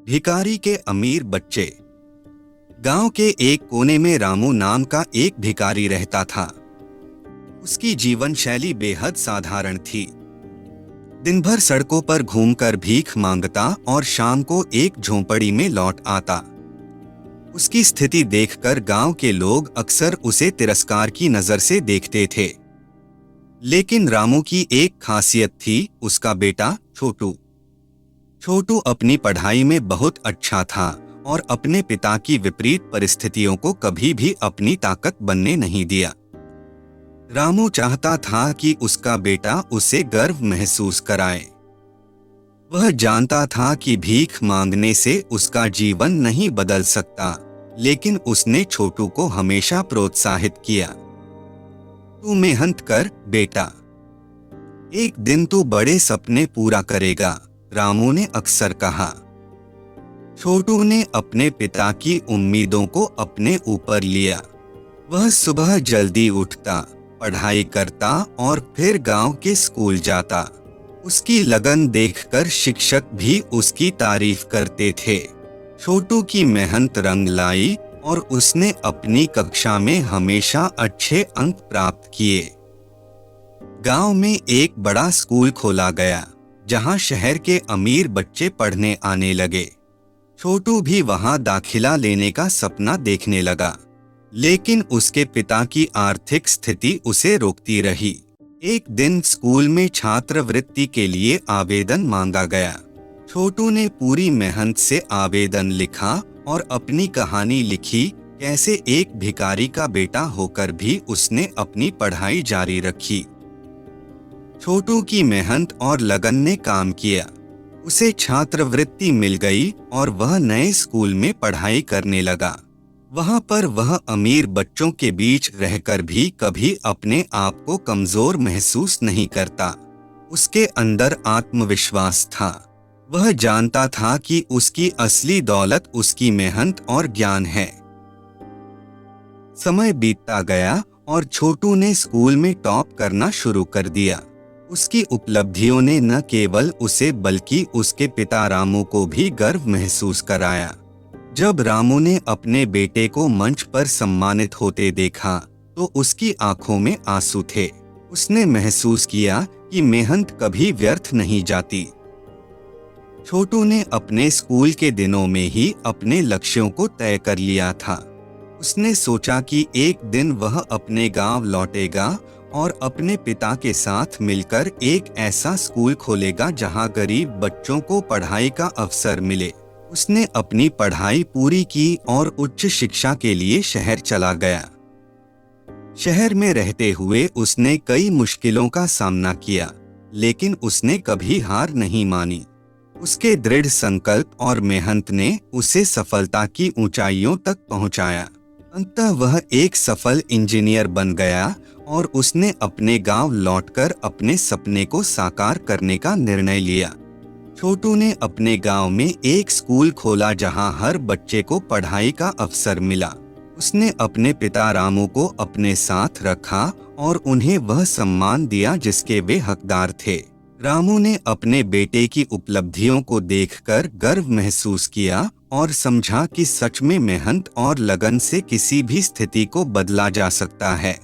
भिखारी के अमीर बच्चे। गांव के एक कोने में रामू नाम का एक भिखारी रहता था। उसकी जीवन शैली बेहद साधारण थी। दिन भर सड़कों पर घूमकर भीख मांगता और शाम को एक झोंपड़ी में लौट आता। उसकी स्थिति देखकर गांव के लोग अक्सर उसे तिरस्कार की नजर से देखते थे। लेकिन रामू की एक खासियत थी, उसका बेटा छोटू। छोटू अपनी पढ़ाई में बहुत अच्छा था और अपने पिता की विपरीत परिस्थितियों को कभी भी अपनी ताकत बनने नहीं दिया। रामू चाहता था कि उसका बेटा उसे गर्व महसूस कराए। वह जानता था कि भीख मांगने से उसका जीवन नहीं बदल सकता, लेकिन उसने छोटू को हमेशा प्रोत्साहित किया। तू मेहनत कर बेटा, एक दिन तू बड़े सपने पूरा करेगा, रामू ने अक्सर कहा। छोटू ने अपने पिता की उम्मीदों को अपने ऊपर लिया। वह सुबह जल्दी उठता, पढ़ाई करता और फिर गांव के स्कूल जाता। उसकी लगन देखकर शिक्षक भी उसकी तारीफ करते थे। छोटू की मेहनत रंग लाई और उसने अपनी कक्षा में हमेशा अच्छे अंक प्राप्त किए। गांव में एक बड़ा स्कूल खोला गया, जहां शहर के अमीर बच्चे पढ़ने आने लगे। छोटू भी वहां दाखिला लेने का सपना देखने लगा, लेकिन उसके पिता की आर्थिक स्थिति उसे रोकती रही। एक दिन स्कूल में छात्रवृत्ति के लिए आवेदन मांगा गया। छोटू ने पूरी मेहनत से आवेदन लिखा और अपनी कहानी लिखी, कैसे एक भिखारी का बेटा होकर भी उसने अपनी पढ़ाई जारी रखी। छोटू की मेहनत और लगन ने काम किया। उसे छात्रवृत्ति मिल गई और वह नए स्कूल में पढ़ाई करने लगा। वहां पर वह अमीर बच्चों के बीच रहकर भी कभी अपने आप को कमजोर महसूस नहीं करता। उसके अंदर आत्मविश्वास था। वह जानता था कि उसकी असली दौलत उसकी मेहनत और ज्ञान है। समय बीतता गया और छोटू ने स्कूल में टॉप करना शुरू कर दिया। उसकी उपलब्धियों ने न केवल उसे बल्कि उसके पिता रामू को भी गर्व महसूस कराया। जब रामू ने अपने बेटे को मंच पर सम्मानित होते देखा तो उसकी आंखों में आंसू थे। उसने महसूस किया कि मेहनत कभी व्यर्थ नहीं जाती। छोटू ने अपने स्कूल के दिनों में ही अपने लक्ष्यों को तय कर लिया था। उसने सोचा कि एक दिन वह अपने गांव लौटेगा और अपने पिता के साथ मिलकर एक ऐसा स्कूल खोलेगा जहां गरीब बच्चों को पढ़ाई का अवसर मिले। उसने अपनी पढ़ाई पूरी की और उच्च शिक्षा के लिए शहर चला गया। शहर में रहते हुए उसने कई मुश्किलों का सामना किया, लेकिन उसने कभी हार नहीं मानी। उसके दृढ़ संकल्प और मेहनत ने उसे सफलता की ऊंचाइयों तक पहुंचाया। अंततः वह एक सफल इंजीनियर बन गया और उसने अपने गांव लौटकर अपने सपने को साकार करने का निर्णय लिया। छोटू ने अपने गांव में एक स्कूल खोला जहां हर बच्चे को पढ़ाई का अवसर मिला। उसने अपने पिता रामू को अपने साथ रखा और उन्हें वह सम्मान दिया जिसके वे हकदार थे। रामू ने अपने बेटे की उपलब्धियों को देखकर गर्व महसूस किया और समझा कि सच में मेहनत और लगन से किसी भी स्थिति को बदला जा सकता है।